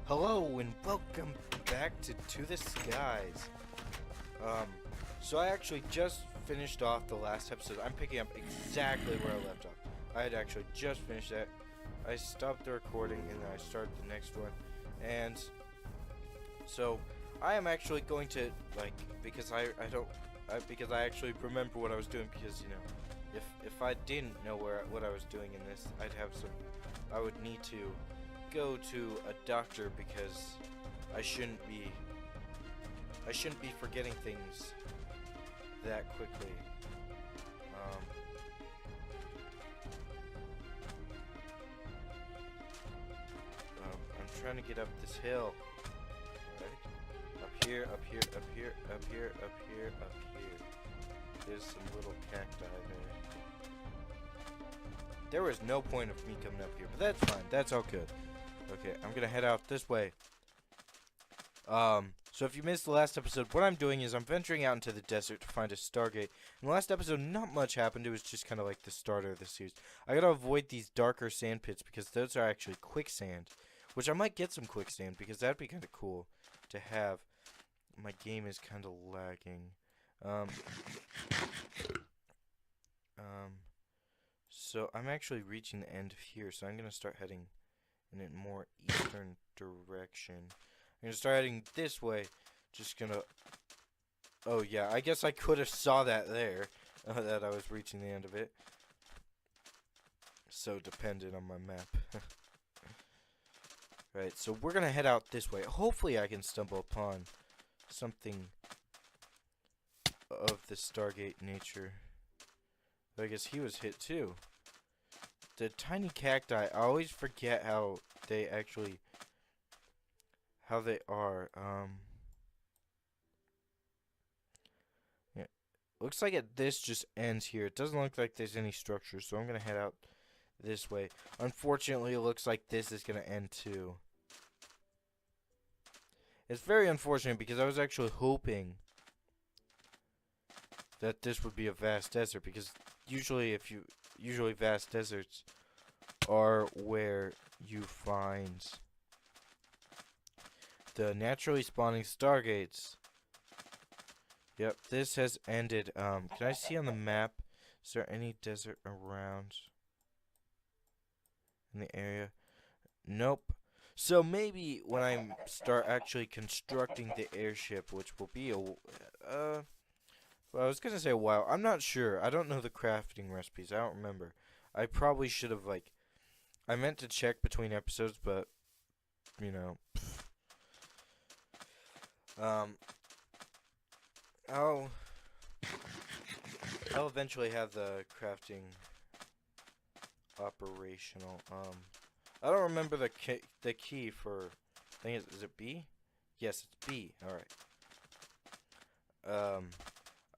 Hello and welcome back to the Skies. So I actually just finished off the last episode. I'm picking up exactly where I left off. I had actually just finished that. I stopped the recording and then I started the next one. And so I am actually going to because I actually remember what I was doing, because if I didn't know what I was doing in this, I would need to go to a doctor, because I shouldn't be forgetting things that quickly. I'm trying to get up this hill. Right? Up here, up here, up here, up here, up here, up here. There's some little cacti there. There was no point of me coming up here, but that's fine. That's all good. Okay, I'm gonna head out this way. So if you missed the last episode, what I'm doing is I'm venturing out into the desert to find a Stargate. In the last episode, not much happened. It was just kind of like the starter of the series. I gotta avoid these darker sand pits, because those are actually quicksand. Which I might get some quicksand, because that'd be kind of cool to have. My game is kind of lagging. So I'm actually reaching the end of here, so I'm gonna start heading in a more eastern direction. I'm gonna start heading this way. Just gonna... Oh yeah, I guess I could have saw that there, that I was reaching the end of it. So dependent on my map. Right, so we're gonna head out this way. Hopefully I can stumble upon something of the Stargate nature. But I guess he was hit too. The tiny cacti, I always forget how they are. Yeah. Looks like this just ends here. It doesn't look like there's any structure, so I'm gonna head out this way. Unfortunately, it looks like this is gonna end too. It's very unfortunate, because I was actually hoping that this would be a vast desert, because usually vast deserts are where you find the naturally spawning stargates. Yep, this has ended. Can I see on the map, is there any desert around in the area? Nope. So maybe when I start actually constructing the airship, which will be well, I was gonna say a while. I'm not sure. I don't know the crafting recipes. I don't remember. I probably should have, I meant to check between episodes, but, I'll eventually have the crafting operational. I don't remember the key for, I think is it B? Yes, it's B. All right.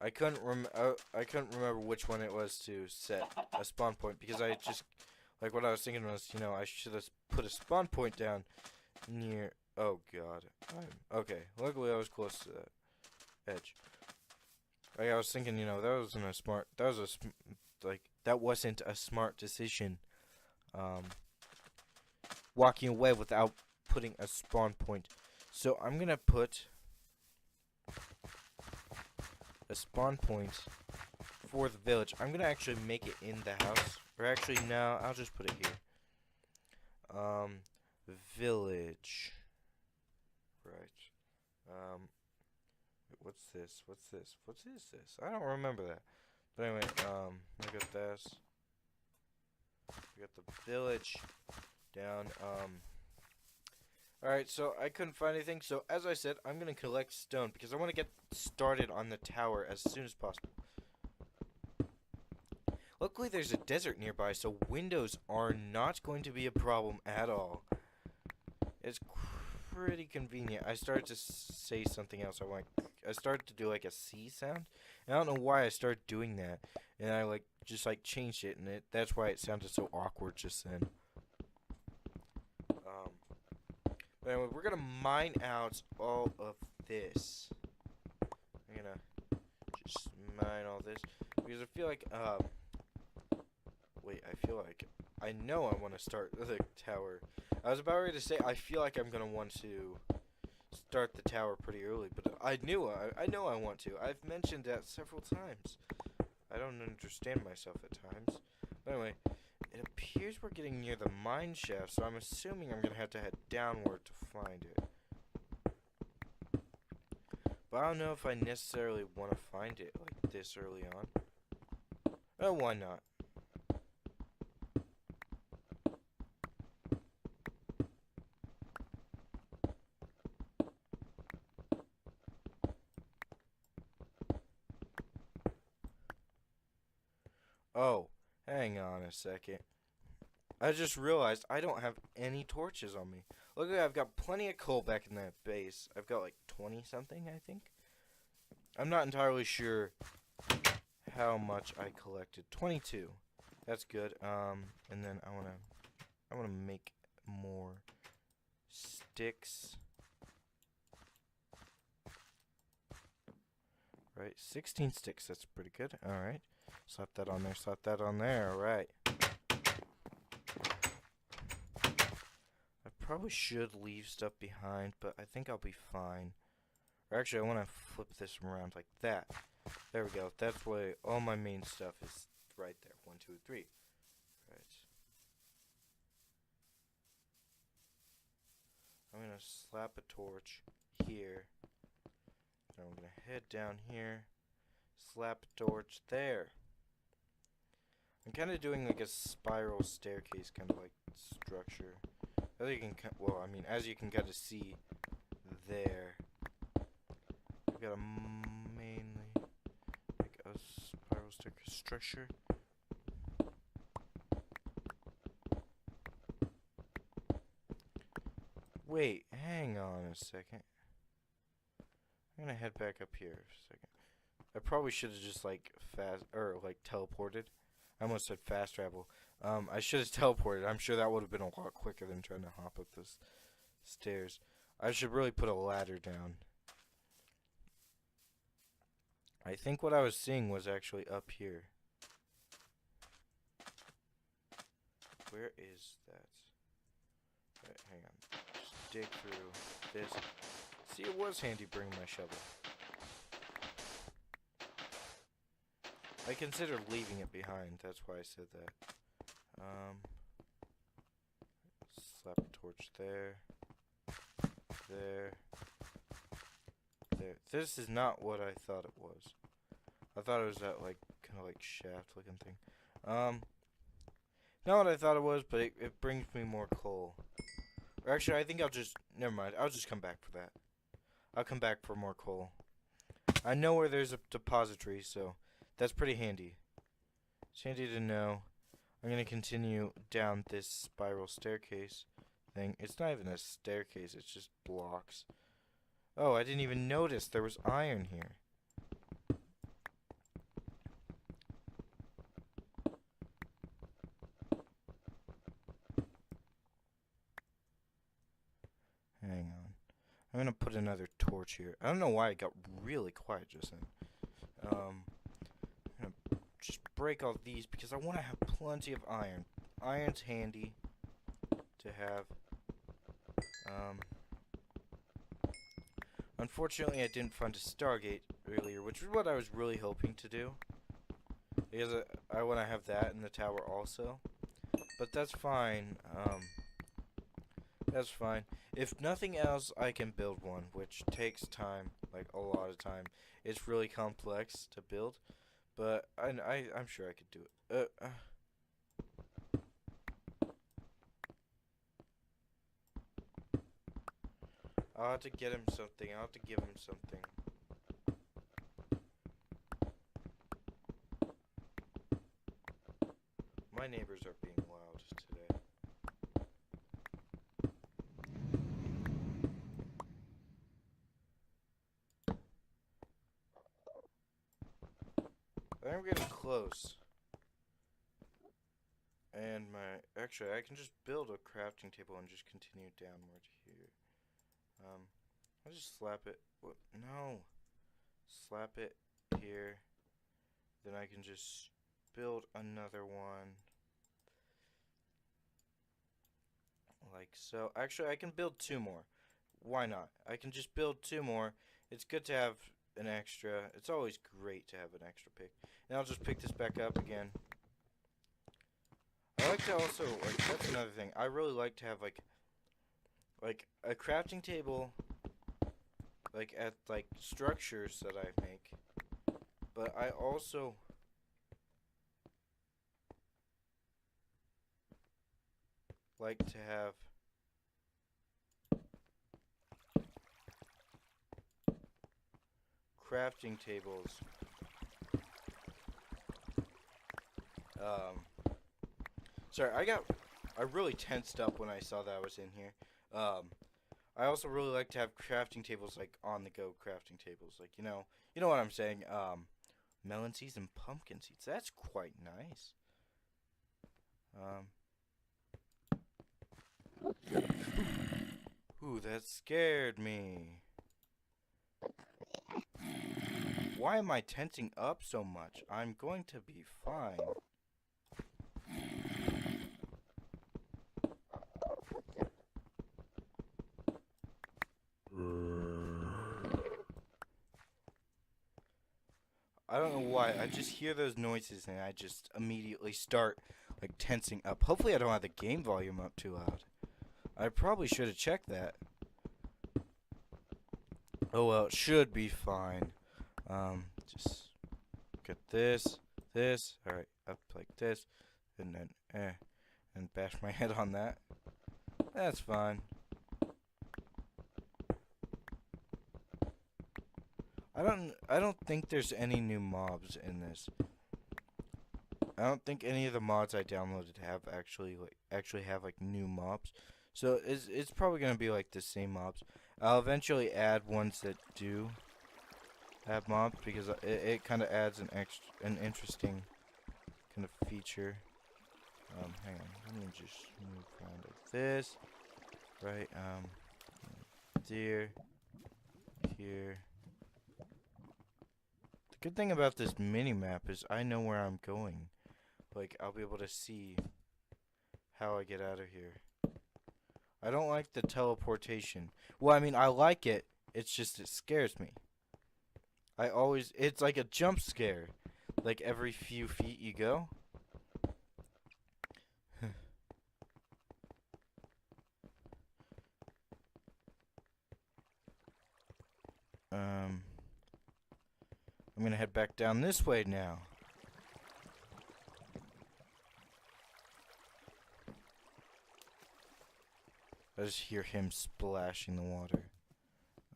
I couldn't remember which one it was to set a spawn point, because I just, what I was thinking was, I should have put a spawn point down near. Oh God. Okay. Luckily, I was close to that edge. I was thinking, that wasn't a smart. That wasn't a smart decision. Walking away without putting a spawn point. So I'm gonna put a spawn point for the village. I'm gonna actually make it in the house, or actually no, I'll just put it here. Village. Right. What's this? What's this? What is this? I don't remember that. But anyway, I got this. We got the village down. Alright, so I couldn't find anything. So as I said, I'm gonna collect stone, because I want to get started on the tower as soon as possible. Luckily, there's a desert nearby, so windows are not going to be a problem at all. It's pretty convenient. I started to say something else. I started to do a C sound, and I don't know why I started doing that. And I just changed it, and that's why it sounded so awkward just then. But anyway, we're gonna mine out all of this. I'm gonna just mine all this, because I feel like wait, I feel like I know I want to start the tower. I was about ready to say I feel like I'm gonna want to start the tower pretty early, but I know I want to. I've mentioned that several times. I don't understand myself at times. But anyway, it appears we're getting near the mine shaft, so I'm assuming I'm gonna have to head downward to find it. But I don't know if I necessarily want to find it like this early on. Oh, why not? Oh, hang on a second. I just realized I don't have any torches on me. Look, I've got plenty of coal back in that base. I've got like 20 something, I think. I'm not entirely sure how much I collected. 22. That's good. And then I wanna make more sticks. Right, 16 sticks. That's pretty good. All right, slap that on there. Slap that on there. All right. I probably should leave stuff behind, but I think I'll be fine. Or actually, I want to flip this around like that. There we go. That's why all my main stuff is right there. 1, 2, 3. Right. I'm gonna slap a torch here. Then I'm gonna head down here. Slap a torch there. I'm kind of doing like a spiral staircase kind of like structure. As you can, well, I mean, as you can kind of see there, I've got a mainly like a spiral staircase structure. Wait, hang on a second. I'm gonna head back up here for a second. I probably should have just like teleported. I almost said fast travel. I should have teleported. I'm sure that would have been a lot quicker than trying to hop up those stairs. I should really put a ladder down. I think what I was seeing was actually up here. Where is that? Right, hang on. Just dig through this. See, it was handy bringing my shovel. I considered leaving it behind. That's why I said that. Slap a torch there. There. There. This is not what I thought it was. I thought it was that, like, kind of like shaft looking thing. Not what I thought it was, but it brings me more coal. Or actually, I think I'll just, never mind. I'll just come back for that. I'll come back for more coal. I know where there's a depository, so that's pretty handy. It's handy to know. I'm going to continue down this spiral staircase thing. It's not even a staircase, it's just blocks. Oh, I didn't even notice there was iron here. Hang on. I'm going to put another torch here. I don't know why it got really quiet just then. I'm going to just break all these because I want to have plenty of iron. Iron's handy to have. Unfortunately, I didn't find a Stargate earlier, which is what I was really hoping to do. Because I want to have that in the tower also. But that's fine. That's fine. If nothing else, I can build one, which takes time, like a lot of time. It's really complex to build, but I'm sure I could do it. I'll have to get him something. I'll have to give him something. My neighbors are being loud today. I think we're getting close. And actually, I can just build a crafting table and just continue downward here. I'll just slap it. What? No. Slap it here. Then I can just build another one. like so. Actually, I can build 2 more. Why not? I can just build 2 more. It's good to have an extra. It's always great to have an extra pick. And I'll just pick this back up again. I like to also, like, that's another thing. I really like to have, like a crafting table, like, at, like, structures that I make. But I also like to have crafting tables. Sorry, I really tensed up when I saw that I was in here. I also really like to have crafting tables, like, on the go crafting tables. Like, you know what I'm saying. Melon seeds and pumpkin seeds. That's quite nice. Ooh, that scared me. Why am I tensing up so much? I'm going to be fine. I don't know why. I just hear those noises and I just immediately start, like, tensing up. Hopefully I don't have the game volume up too loud. I probably should have checked that. Oh well, it should be fine. Just get this. Alright, up like this. And then, and bash my head on that. That's fine. I don't think there's any new mobs in this. I don't think any of the mods I downloaded have actually have like new mobs. So it's probably gonna be like the same mobs. I'll eventually add ones that do have mobs because it kind of adds an interesting kind of feature. Hang on, let me just move around like this, right? There, here. The good thing about this mini map is I know where I'm going. Like, I'll be able to see how I get out of here. I don't like the teleportation. Well, I mean, I like it. It's just it scares me. It's like a jump scare. Like every few feet you go. I'm gonna head back down this way now. I just hear him splashing the water.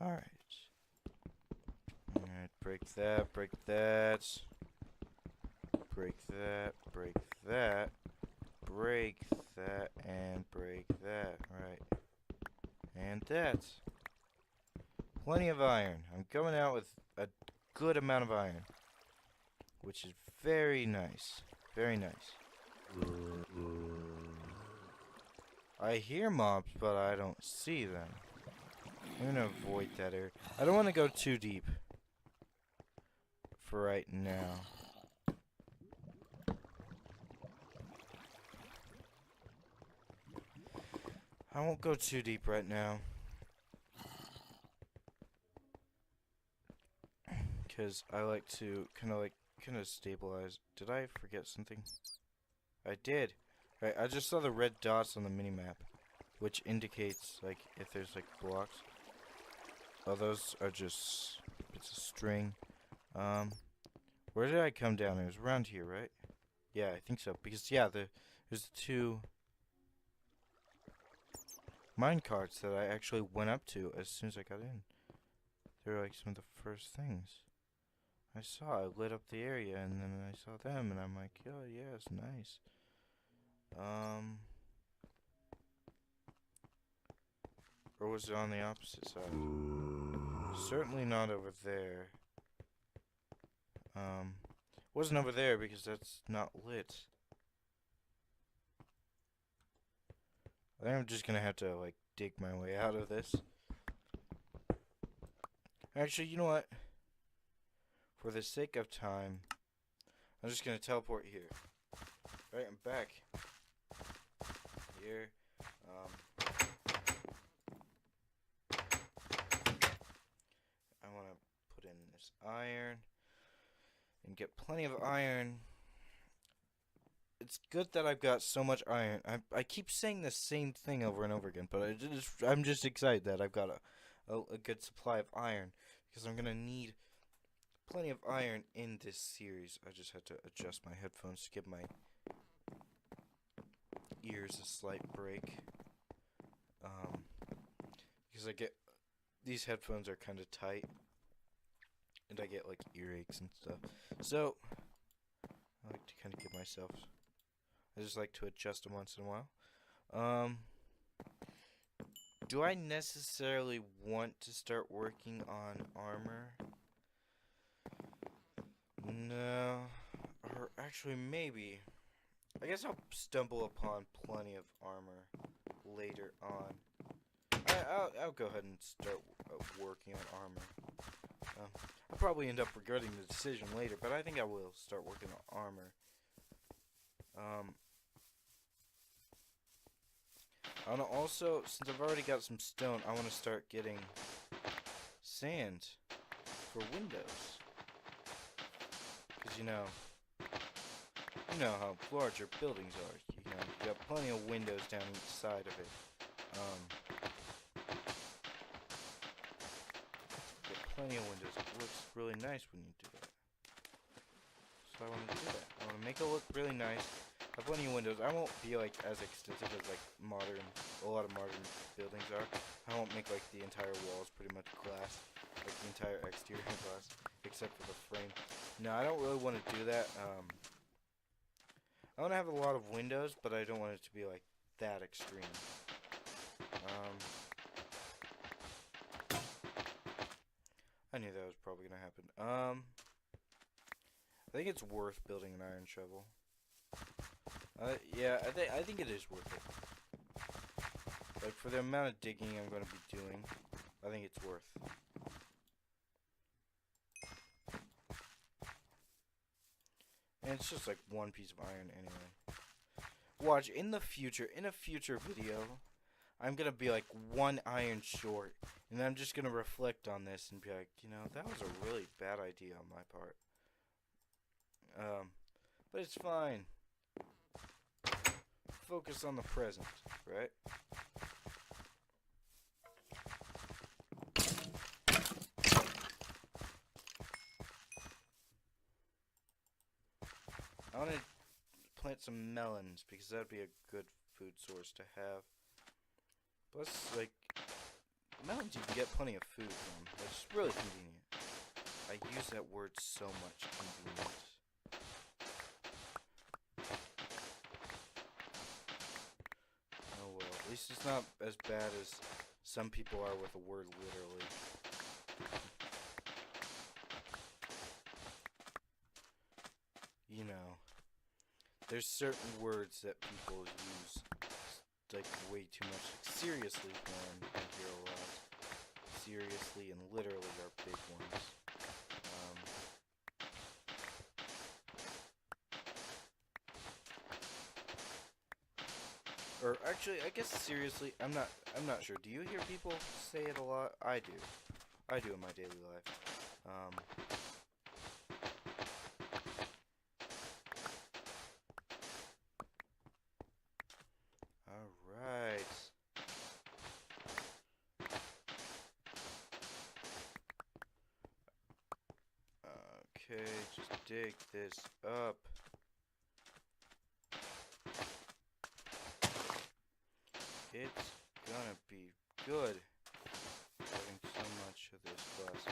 Alright. Alright, break that, break that. Break that, break that. Break that, and break that. Right. And that. Plenty of iron. I'm coming out with a good amount of iron. Which is very nice. Very nice. I hear mobs, but I don't see them. I'm gonna avoid that area. I don't want to go too deep. For right now. I won't go too deep right now. Because I like to kind of stabilize. Did I forget something? I did. Right, I just saw the red dots on the minimap, which indicates, like, if there's, like, blocks. Oh, those are just, it's a string. Where did I come down? It was around here, right? Yeah, I think so. Because, yeah, there's the 2 minecarts that I actually went up to as soon as I got in. They were, like, some of the first things I saw. I lit up the area, and then I saw them, and I'm like, oh, yeah, it's nice. Or was it on the opposite side? Certainly not over there. Wasn't over there because that's not lit. I think I'm just gonna have to, like, dig my way out of this. Actually, you know what? For the sake of time, I'm just gonna teleport here. Right, I'm back. Here. There's iron. And get plenty of iron. It's good that I've got so much iron. I keep saying the same thing over and over again, but I'm just excited that I've got a good supply of iron, because I'm gonna need plenty of iron in this series. I just had to adjust my headphones to give my ears a slight break. Because these headphones are kind of tight, and I get like earaches and stuff. So I like to kind of give myself. I just like to adjust them once in a while. Do I necessarily want to start working on armor? No. Or actually, maybe. I guess I'll stumble upon plenty of armor later on. I'll go ahead and start working on armor. I'll probably end up regretting the decision later, but I think I will start working on armor. I want to also, since I've already got some stone, I want to start getting sand for windows. Because you know how large your buildings are. You got plenty of windows down each side of it. Get plenty of windows. It looks really nice when you do that. So I want to do that. I want to make it look really nice. I have plenty of windows. I won't be like as extensive as like a lot of modern buildings are. I won't make like the entire walls pretty much glass, like the entire exterior glass, except for the frame. No, I don't really want to do that. I want to have a lot of windows, but I don't want it to be like that extreme. I knew that was probably gonna happen. I think it's worth building an iron shovel. Yeah, I think it is worth it. Like, for the amount of digging I'm going to be doing, I think it's worth. And it's just like one piece of iron anyway. Watch, in a future video, I'm going to be like one iron short. And I'm just going to reflect on this and be like, that was a really bad idea on my part. But it's fine. Focus on the present, right? I want to plant some melons because that'd be a good food source to have. Plus, like, melons you can get plenty of food from. It's really convenient. I use that word so much, convenient. At least it's not as bad as some people are with the word literally. There's certain words that people use like way too much. Like, seriously one I hear a lot. Seriously and literally are big ones. Or actually, I guess seriously, I'm not sure. Do you hear people say it a lot? I do. I do in my daily life. Alright. Okay, just dig this up. It's gonna be good having so much of this glass.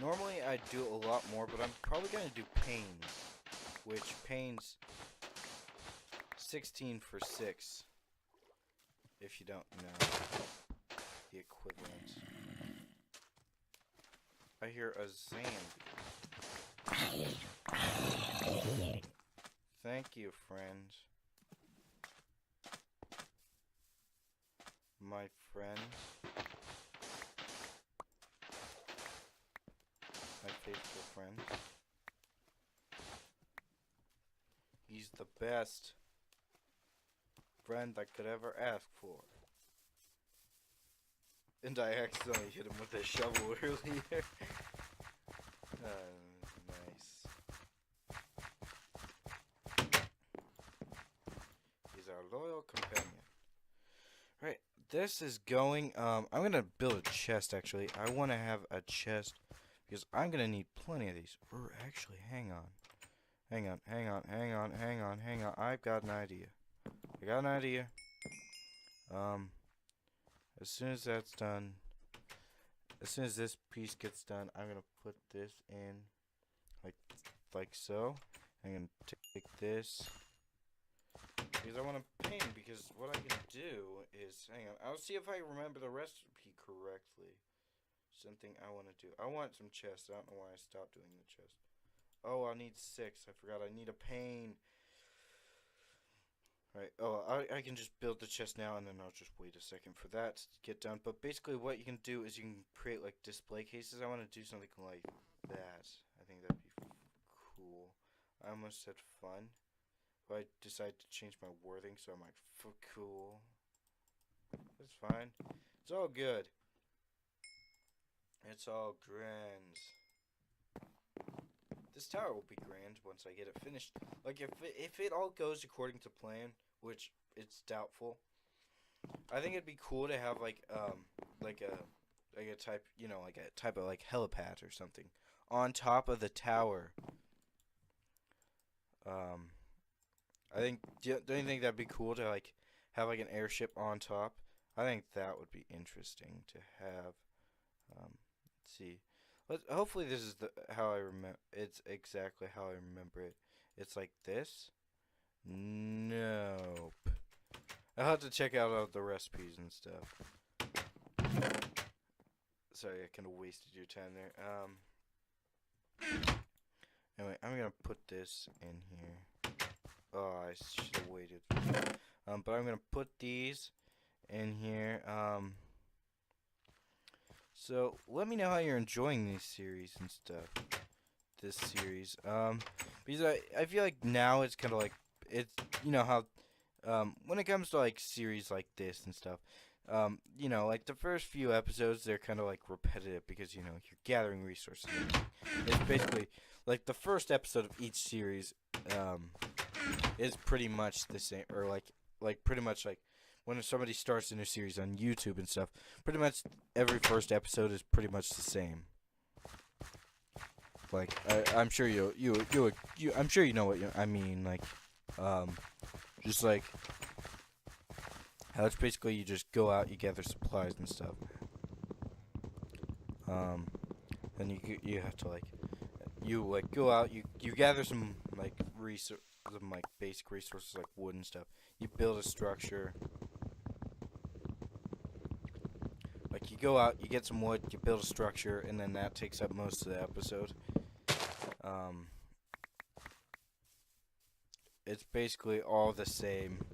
Normally I do a lot more, but I'm probably gonna do panes, which panes 16 for 6, if you don't know the equivalent. I hear a zombie. Thank you, friend. My friend. My faithful friend. He's the best friend I could ever ask for. And I accidentally hit him with a shovel earlier. Nice. He's our loyal companion. Right, this is going, I'm gonna build a chest, actually. I want to have a chest, because I'm gonna need plenty of these. Or, actually, hang on. Hang on. I've got an idea. As soon as that's done, as soon as this piece gets done, I'm gonna put this in, like so. I'm gonna take this, because I want to paint, because what I can do is, hang on, I'll see if I remember the recipe correctly. Something I want to do. I want some chests. I don't know why I stopped doing the chest. Oh, I'll need 6. I forgot I need a pane. Right. Oh, I can just build the chest now, and then I'll just wait a second for that to get done. But basically what you can do is you can create, like, display cases. I want to do something like that. I think that'd be cool. I almost said fun. But I decided to change my wording, so I'm like, cool. That's fine. It's all good. It's all grand. This tower will be grand once I get it finished. Like, if it all goes according to plan, which it's doubtful, I think it'd be cool to have like a type, you know, like a type of like helipad or something on top of the tower. I think, don't you think that'd be cool to like have like an airship on top? I think that would be interesting to have. Let's see. Hopefully this is how I remember. It's exactly how I remember it. It's like this. Nope. I'll have to check out all the recipes and stuff. Sorry, I kind of wasted your time there. Anyway, I'm gonna put this in here. Oh, I should have waited. But I'm gonna put these in here. So let me know how you're enjoying these series and stuff. This series, because I feel like now it's kind of like, it's, you know how, when it comes to like series like this and stuff, you know, like the first few episodes, they're kind of like repetitive because, you know, you're gathering resources. It's basically like the first episode of each series, is pretty much the same, or like pretty much like when somebody starts a new series on YouTube and stuff, pretty much every first episode is pretty much the same. Like, I'm sure I'm sure you know what I mean. Like, just like how it's basically you just go out, you gather supplies and stuff. And you have to like go out, you gather some like some like basic resources like wood and stuff. You build a structure. Like, you go out, you get some wood, you build a structure, and then that takes up most of the episode. It's basically all the same.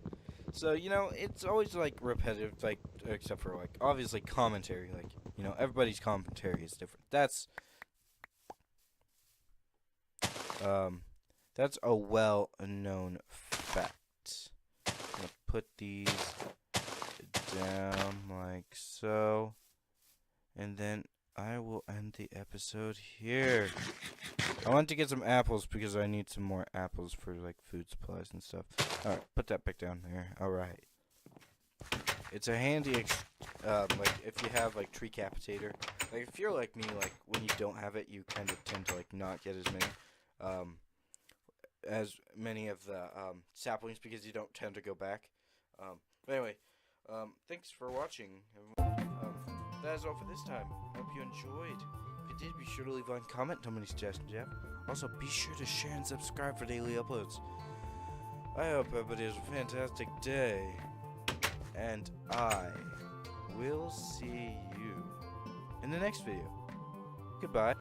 So, you know, it's always like repetitive, like, except for like obviously commentary. Like, you know, everybody's commentary is different. That's a well-known fact. I'm gonna put these down like so, and then I will end the episode here. I want to get some apples because I need some more apples for like food supplies and stuff. Alright, put that back down there. Alright. It's a handy, like, if you have like tree capitator. Like, if you're like me, like, when you don't have it, you kind of tend to like not get as many of the saplings because you don't tend to go back. But anyway, thanks for watching. That is all for this time. Hope you enjoyed. If you did, be sure to leave a comment, tell me any suggestions you have. Also, be sure to share and subscribe for daily uploads. I hope everybody has a fantastic day, and I will see you in the next video. Goodbye.